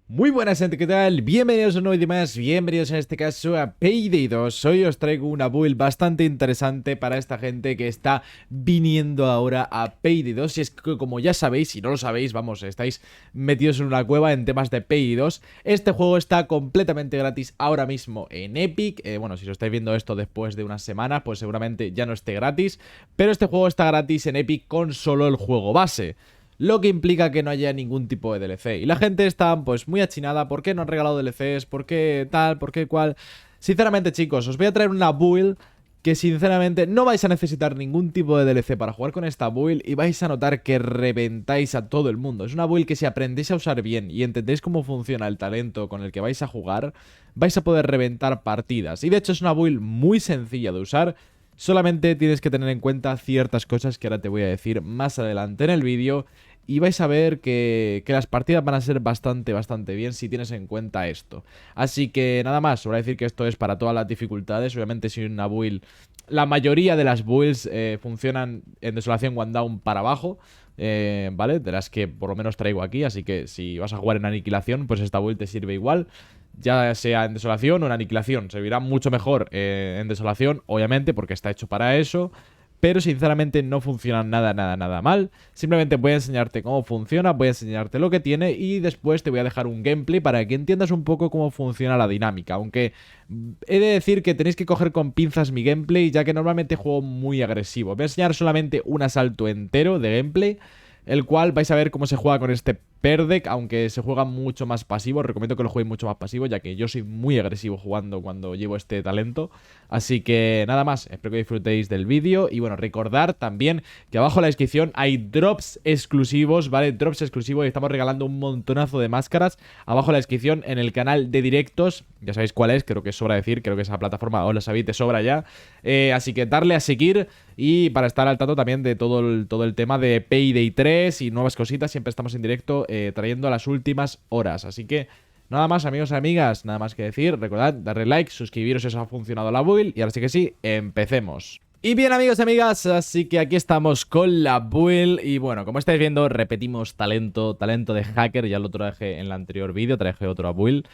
Muy buenas gente, ¿qué tal? Bienvenidos a un nuevo vídeo más, bienvenidos en este caso a Payday 2. Hoy os traigo una build bastante interesante para esta gente que está viniendo ahora a Payday 2. Y es que, como ya sabéis, si no lo sabéis, vamos, estáis metidos en una cueva en temas de Payday 2. Este juego está completamente gratis ahora mismo en Epic. Bueno, si lo estáis viendo esto después de unas semanas, pues seguramente ya no esté gratis. Pero este juego está gratis en Epic con solo el juego base, lo que implica que no haya ningún tipo de DLC. Y la gente está pues muy achinada. ¿Por qué no han regalado DLCs? ¿Por qué tal? ¿Por qué cual? Sinceramente, chicos, os voy a traer una build que sinceramente no vais a necesitar ningún tipo de DLC para jugar con esta build y vais a notar que reventáis a todo el mundo. Es una build que si aprendéis a usar bien y entendéis cómo funciona el talento con el que vais a jugar, vais a poder reventar partidas. Y de hecho es una build muy sencilla de usar. Solamente tienes que tener en cuenta ciertas cosas que ahora te voy a decir más adelante en el vídeo. Y vais a ver que las partidas van a ser bastante bien si tienes en cuenta esto. Así que nada más, os voy a decir que esto es para todas las dificultades. Obviamente si una build, la mayoría de las builds funcionan en desolación one down para abajo. ¿Vale? De las que por lo menos traigo aquí. Así que si vas a jugar en aniquilación, pues esta build te sirve igual. Ya sea en desolación o en aniquilación. Servirá mucho mejor en desolación, obviamente, porque está hecho para eso. Pero sinceramente no funciona nada mal. Simplemente voy a enseñarte cómo funciona, voy a enseñarte lo que tiene y después te voy a dejar un gameplay para que entiendas un poco cómo funciona la dinámica. Aunque he de decir que tenéis que coger con pinzas mi gameplay, ya que normalmente juego muy agresivo. Voy a enseñar solamente un asalto entero de gameplay, el cual vais a ver cómo se juega con este Perdec, aunque se juega mucho más pasivo. Os recomiendo que lo jueguéis mucho más pasivo, ya que yo soy muy agresivo jugando cuando llevo este talento. Así que nada más, espero que disfrutéis del vídeo. Y bueno, recordar también que abajo en la descripción hay drops exclusivos, ¿vale? Drops exclusivos y estamos regalando un montonazo de máscaras. Abajo en la descripción en el canal de directos, ya sabéis cuál es, creo que sobra decir, creo que esa plataforma os la sabéis de sobra ya. Así que darle a seguir y para estar al tanto también de todo el tema de Payday 3 y nuevas cositas. Siempre estamos en directo trayendo a las últimas horas. Así que nada más, amigos y amigas, nada más que decir. Recordad, darle like, suscribiros si os ha funcionado la build. Y ahora sí que sí, empecemos. Y bien, amigos y amigas, así que aquí estamos con la build. Y bueno, como estáis viendo, repetimos talento de hacker. Ya lo traje en el anterior vídeo, traje otra build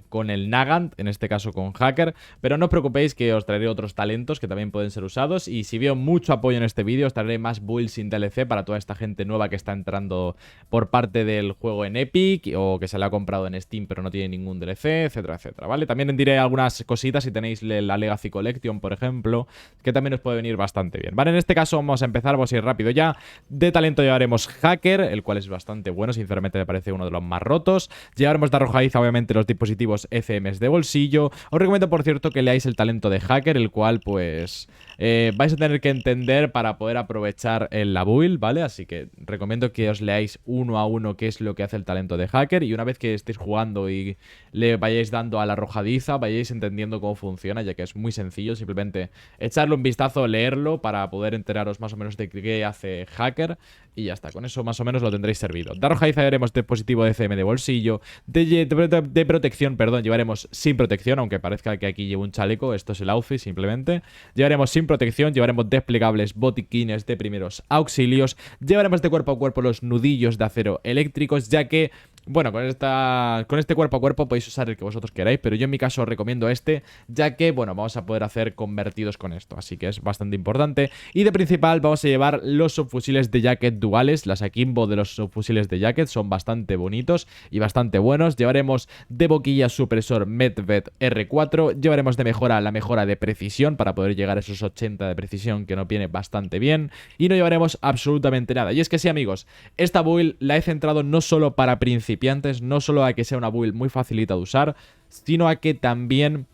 con el Nagant, en este caso con hacker. Pero no os preocupéis que os traeré otros talentos que también pueden ser usados. Y si veo mucho apoyo en este vídeo, os traeré más builds sin DLC para toda esta gente nueva que está entrando por parte del juego en Epic o que se le ha comprado en Steam pero no tiene ningún DLC, etcétera, etcétera, ¿vale? También diré algunas cositas si tenéis la Legacy Collection, por ejemplo, que también os puede venir bastante bien, ¿vale? En este caso vamos a empezar, vamos a ir rápido ya. De talento llevaremos hacker, el cual es bastante bueno, sinceramente me parece uno de los más rotos. Llevaremos de arrojadiza, obviamente, los dispositivos FMs de bolsillo. Os recomiendo, por cierto, que leáis el talento de hacker, el cual, pues, vais a tener que entender para poder aprovechar la build, ¿vale? Así que recomiendo que os leáis uno a uno qué es lo que hace el talento de hacker y una vez que estéis jugando y le vayáis dando a la arrojadiza, vayáis entendiendo cómo funciona, ya que es muy sencillo, simplemente echarle un vistazo, leerlo para poder enteraros más o menos de qué hace hacker y ya está, con eso más o menos lo tendréis servido. De arrojadiza llevaremos dispositivo de CM de bolsillo, de protección, perdón, llevaremos sin protección, aunque parezca que aquí llevo un chaleco, esto es el outfit simplemente. Llevaremos sin protección, llevaremos desplegables botiquines de primeros auxilios, llevaremos de cuerpo a cuerpo los nudillos de acero eléctricos, ya que bueno, con este cuerpo a cuerpo podéis usar el que vosotros queráis, pero yo en mi caso os recomiendo este, ya que, bueno, vamos a poder hacer convertidos con esto, así que es bastante importante. Y de principal vamos a llevar los subfusiles de jacket duales, las akimbo de los subfusiles de jacket son bastante bonitos y bastante buenos. Llevaremos de boquilla supresor Medved R4, llevaremos de mejora la mejora de precisión para poder llegar a esos 80 de precisión que nos viene bastante bien, y no llevaremos absolutamente nada. Y es que sí, amigos, esta build la he centrado no solo para principiantes, no solo a que sea una build muy facilita de usar, sino a que también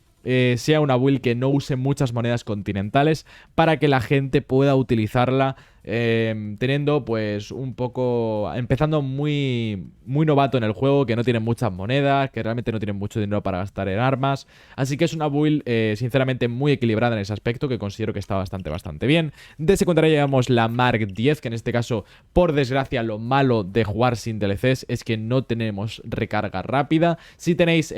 sea una build que no use muchas monedas continentales para que la gente pueda utilizarla teniendo pues un poco, empezando muy novato en el juego, que no tiene muchas monedas, que realmente no tiene mucho dinero para gastar en armas, así que es una build sinceramente muy equilibrada en ese aspecto, que considero que está bastante bien. De secundaria llevamos la Mark 10, que en este caso, por desgracia, lo malo de jugar sin DLCs es que no tenemos recarga rápida. Si tenéis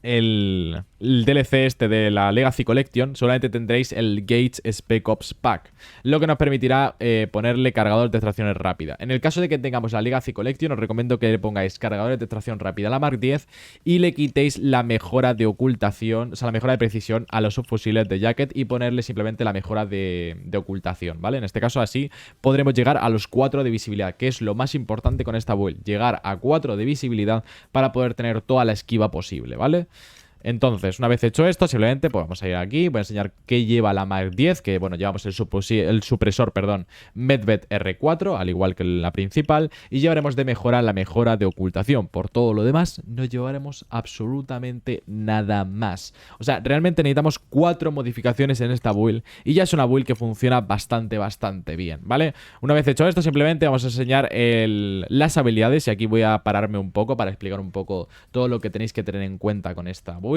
el DLC este de la Legacy Collection, solamente tendréis el Gates Spec Ops Pack, lo que nos permitirá ponerle cargadores de extracción rápida. En el caso de que tengamos la Legacy Collection, os recomiendo que le pongáis cargadores de extracción rápida a la Mark 10 y le quitéis la mejora de ocultación, o sea, la mejora de precisión a los subfusiles de Jacket y ponerle simplemente la mejora de ocultación, ¿vale? En este caso así podremos llegar a los 4 de visibilidad, que es lo más importante con esta build, llegar a 4 de visibilidad para poder tener toda la esquiva posible, ¿vale? Entonces, una vez hecho esto, simplemente pues vamos a ir aquí, voy a enseñar qué lleva la Mark 10, que bueno, llevamos el supresor, perdón, Medved R4, al igual que la principal, y llevaremos de mejora la mejora de ocultación. Por todo lo demás, no llevaremos absolutamente nada más. O sea, realmente necesitamos 4 modificaciones en esta build, y ya es una build que funciona bastante bien, ¿vale? Una vez hecho esto, simplemente vamos a enseñar las habilidades, y aquí voy a pararme un poco para explicar un poco todo lo que tenéis que tener en cuenta con esta build,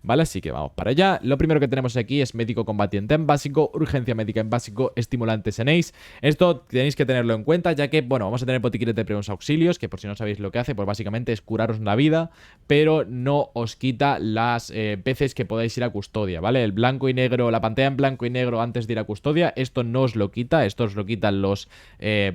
¿vale? Así que vamos para allá. Lo primero que tenemos aquí es médico combatiente en básico, urgencia médica en básico, estimulantes en ace. Esto tenéis que tenerlo en cuenta, ya que, bueno, vamos a tener botiquines de primeros auxilios, que por si no sabéis lo que hace, pues básicamente es curaros la vida, pero no os quita las veces que podáis ir a custodia, ¿vale? El blanco y negro, la pantalla en blanco y negro antes de ir a custodia, esto no os lo quita, esto os lo quitan los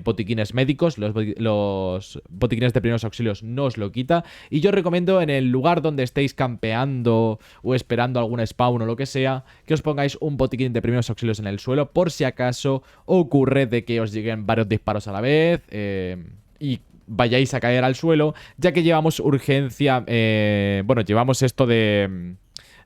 botiquines médicos, los botiquines de primeros auxilios no os lo quita, y yo os recomiendo en el lugar donde estéis campeando o esperando algún spawn o lo que sea, que os pongáis un botiquín de primeros auxilios en el suelo por si acaso ocurre de que os lleguen varios disparos a la vez y vayáis a caer al suelo, ya que llevamos urgencia, bueno, llevamos esto de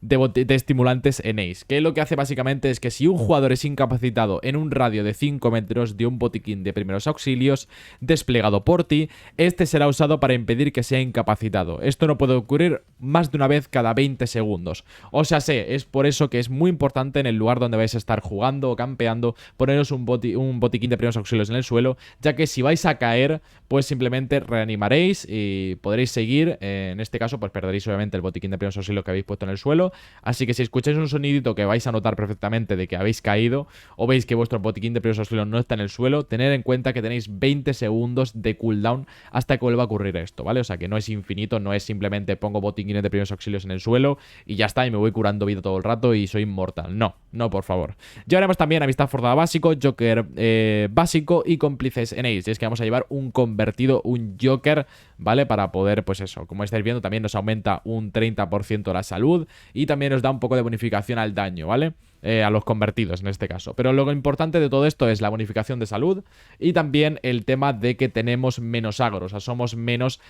estimulantes en ace, que lo que hace básicamente es que si un jugador es incapacitado en un radio de 5 metros de un botiquín de primeros auxilios desplegado por ti, este será usado para impedir que sea incapacitado. Esto no puede ocurrir más de una vez cada 20 segundos. O sea, es por eso que es muy importante en el lugar donde vais a estar jugando o campeando, poneros un botiquín de primeros auxilios en el suelo, ya que si vais a caer, pues simplemente reanimaréis y podréis seguir. En este caso, pues perderéis obviamente el botiquín de primeros auxilios que habéis puesto en el suelo. Así que si escucháis un sonidito que vais a notar perfectamente de que habéis caído o veis que vuestro botiquín de primeros auxilios no está en el suelo, tened en cuenta que tenéis 20 segundos de cooldown hasta que vuelva a ocurrir esto, ¿vale? O sea que no es infinito, no es simplemente pongo botiquines de primeros auxilios en el suelo y ya está, y me voy curando vida todo el rato y soy inmortal. No, no, por favor. Llevaremos también amistad forzada básico, Joker básico y cómplices en ace. Y es que vamos a llevar un convertido, un Joker, ¿vale? Para poder, pues eso, como estáis viendo, también nos aumenta un 30% la salud y también nos da un poco de bonificación al daño, ¿vale? A los convertidos en este caso. Pero lo importante de todo esto es la bonificación de salud y también el tema de que tenemos menos agro, o sea, somos menos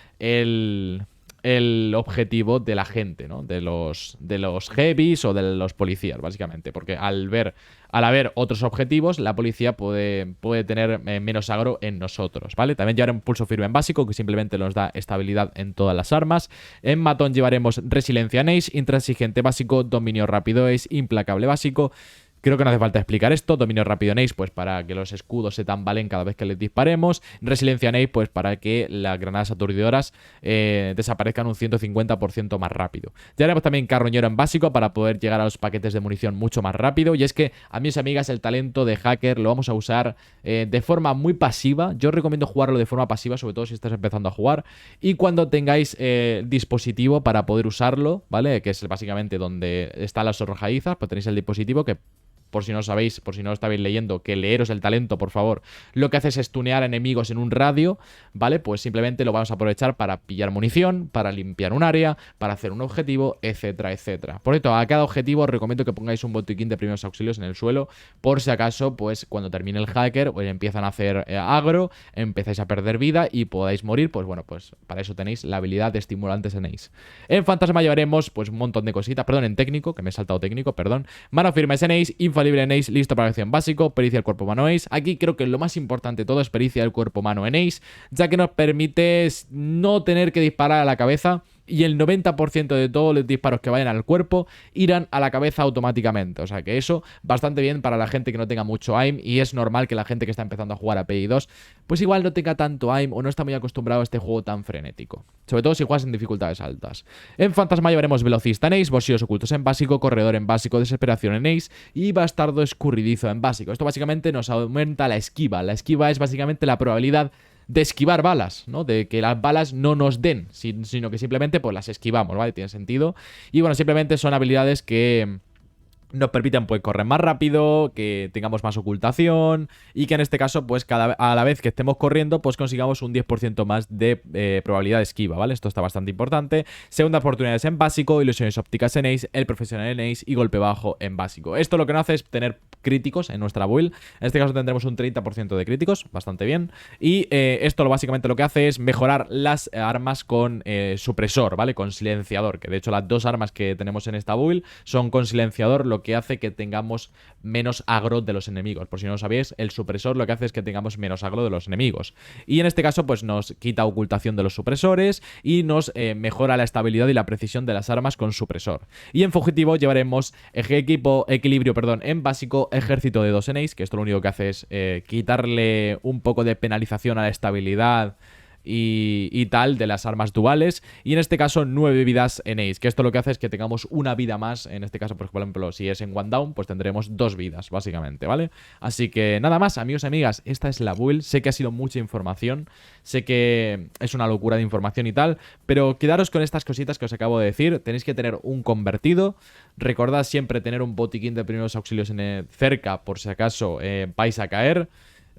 el objetivo de la gente, ¿no? De los heavies o de los policías, básicamente. Porque al haber otros objetivos, la policía puede tener menos agro en nosotros, ¿vale? También llevaremos un pulso firme en básico, que simplemente nos da estabilidad en todas las armas. En matón llevaremos resiliencia en ace, intransigente básico, dominio rápido ace, implacable básico. Creo que no hace falta explicar esto. Dominio rápido en ace, pues para que los escudos se tambalen cada vez que les disparemos. Resiliencia en ace, pues para que las granadas aturdidoras desaparezcan un 150% más rápido. Ya haremos también carroñero en básico para poder llegar a los paquetes de munición mucho más rápido. Y es que, amigos y amigas, el talento de hacker lo vamos a usar de forma muy pasiva. Yo os recomiendo jugarlo de forma pasiva, sobre todo si estás empezando a jugar. Y cuando tengáis dispositivo para poder usarlo, ¿vale? Que es básicamente donde están las arrojadizas, pues tenéis el dispositivo que, por si no sabéis, por si no lo estabais leyendo, que leeros el talento, por favor, lo que hace es stunear enemigos en un radio, ¿vale? Pues simplemente lo vamos a aprovechar para pillar munición, para limpiar un área, para hacer un objetivo, etcétera, etcétera. Por esto, a cada objetivo os recomiendo que pongáis un botiquín de primeros auxilios en el suelo, por si acaso, pues cuando termine el hacker, pues empiezan a hacer agro, empezáis a perder vida y podáis morir, pues bueno, pues para eso tenéis la habilidad de estimulantes en ace. En fantasma llevaremos, pues un montón de cositas, perdón, en técnico, que me he saltado técnico, perdón, mano firme en ace, infalible en ace, listo para acción básico, pericia del cuerpo humano ace. Aquí creo que lo más importante de todo es pericia del cuerpo humano en ace, ya que nos permite no tener que disparar a la cabeza y el 90% de todos los disparos que vayan al cuerpo irán a la cabeza automáticamente. O sea que eso, bastante bien para la gente que no tenga mucho aim, y es normal que la gente que está empezando a jugar a PI2 pues igual no tenga tanto aim o no está muy acostumbrado a este juego tan frenético. Sobre todo si juegas en dificultades altas. En fantasma llevaremos velocista en ace, bolsillos ocultos en básico, corredor en básico, desesperación en ace y bastardo escurridizo en básico. Esto básicamente nos aumenta la esquiva. La esquiva es básicamente la probabilidad de esquivar balas, ¿no? De que las balas no nos den, sino que simplemente pues las esquivamos, ¿vale? Tiene sentido. Y bueno, simplemente son habilidades que nos permiten pues correr más rápido, que tengamos más ocultación y que en este caso pues a la vez que estemos corriendo pues consigamos un 10% más de probabilidad de esquiva, ¿vale? Esto está bastante importante. Segunda oportunidades en básico, ilusiones ópticas en ace, el profesional en ace y golpe bajo en básico. Esto lo que nos hace es tener críticos en nuestra build. En este caso tendremos un 30% de críticos, bastante bien. Y esto básicamente lo que hace es mejorar las armas con supresor, ¿vale? Con silenciador, que de hecho las dos armas que tenemos en esta build son con silenciador, lo que hace que tengamos menos agro de los enemigos. Por si no lo sabéis, el supresor lo que hace es que tengamos menos agro de los enemigos. Y en este caso pues nos quita ocultación de los supresores y nos mejora la estabilidad y la precisión de las armas con supresor. Y en fugitivo llevaremos equilibrio en básico, ejército de 2 en ace, que esto lo único que hace es quitarle un poco de penalización a la estabilidad y tal de las armas duales. Y en este caso 9 vidas en ace, que esto lo que hace es que tengamos una vida más. En este caso, por ejemplo, si es en one down, pues tendremos 2 vidas, básicamente, ¿vale? Así que nada más, amigos y amigas, esta es la build. Sé que ha sido mucha información, sé que es una locura de información y tal, pero quedaros con estas cositas que os acabo de decir. Tenéis que tener un convertido. Recordad siempre tener un botiquín de primeros auxilios cerca por si acaso vais a caer.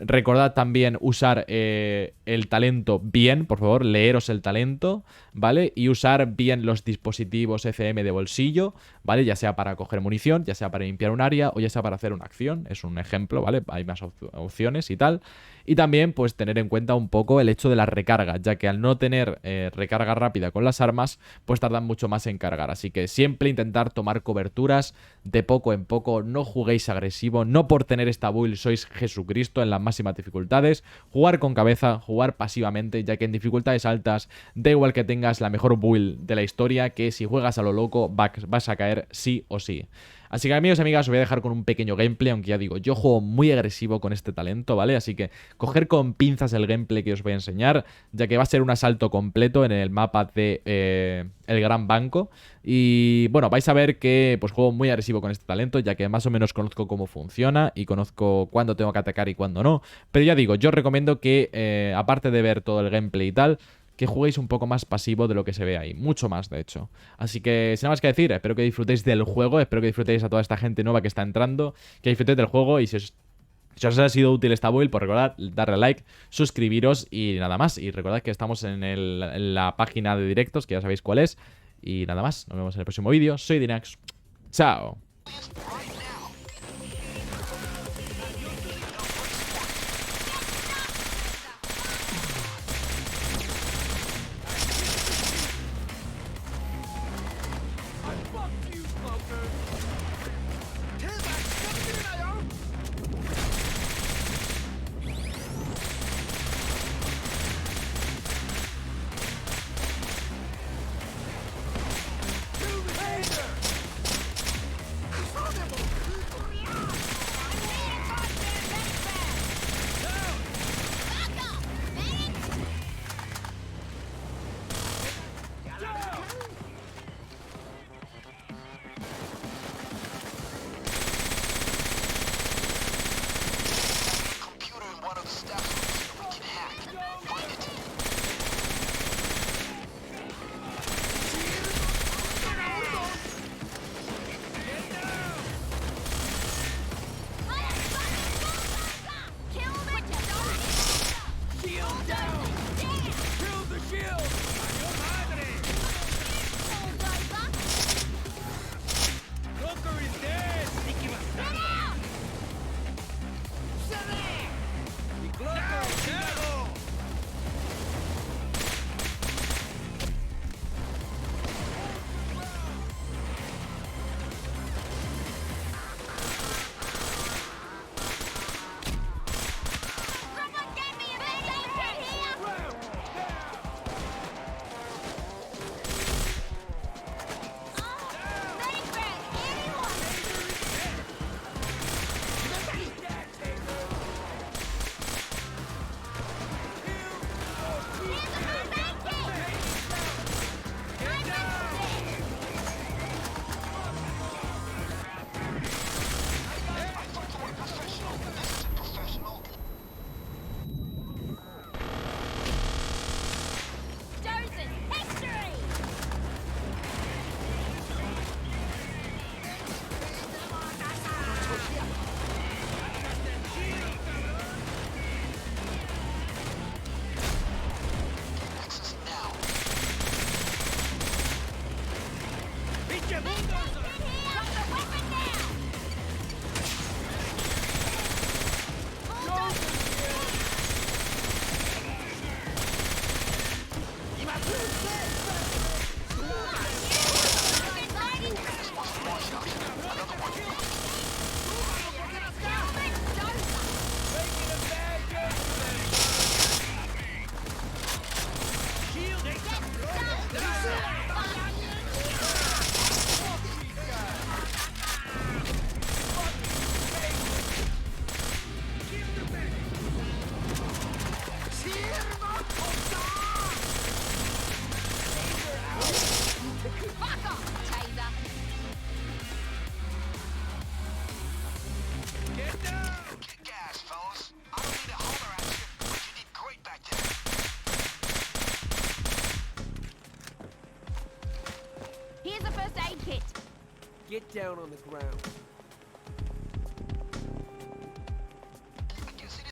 Recordad también usar el talento bien, por favor, leeros el talento, ¿vale? Y usar bien los dispositivos FM de bolsillo, ¿vale? Ya sea para coger munición, ya sea para limpiar un área o ya sea para hacer una acción. Es un ejemplo, ¿vale? Hay más opciones y tal. Y también, pues, tener en cuenta un poco el hecho de la recarga, ya que al no tener recarga rápida con las armas, pues tardan mucho más en cargar. Así que siempre intentar tomar coberturas de poco en poco, no juguéis agresivo, no por tener esta build sois Jesucristo en las máximas dificultades, jugar con cabeza, jugar pasivamente, ya que en dificultades altas da igual que tengas la mejor build de la historia, que si juegas a lo loco vas a caer sí o sí. Así que amigos y amigas, os voy a dejar con un pequeño gameplay, aunque ya digo, yo juego muy agresivo con este talento, ¿vale? Así que coger con pinzas el gameplay que os voy a enseñar, ya que va a ser un asalto completo en el mapa de el Gran Banco. Y bueno, vais a ver que pues juego muy agresivo con este talento, ya que más o menos conozco cómo funciona y conozco cuándo tengo que atacar y cuándo no. Pero ya digo, yo os recomiendo que, aparte de ver todo el gameplay y tal, que juguéis un poco más pasivo de lo que se ve ahí, mucho más de hecho. Así que sin nada más que decir, espero que disfrutéis del juego, espero que disfrutéis a toda esta gente nueva que está entrando, que disfrutéis del juego y si os ha sido útil esta build, pues recordad darle like, suscribiros y nada más. Y recordad que estamos en la página de directos, que ya sabéis cuál es. Y nada más, nos vemos en el próximo vídeo. Soy Dinax. Chao. Here's a first aid kit. Get down on the ground.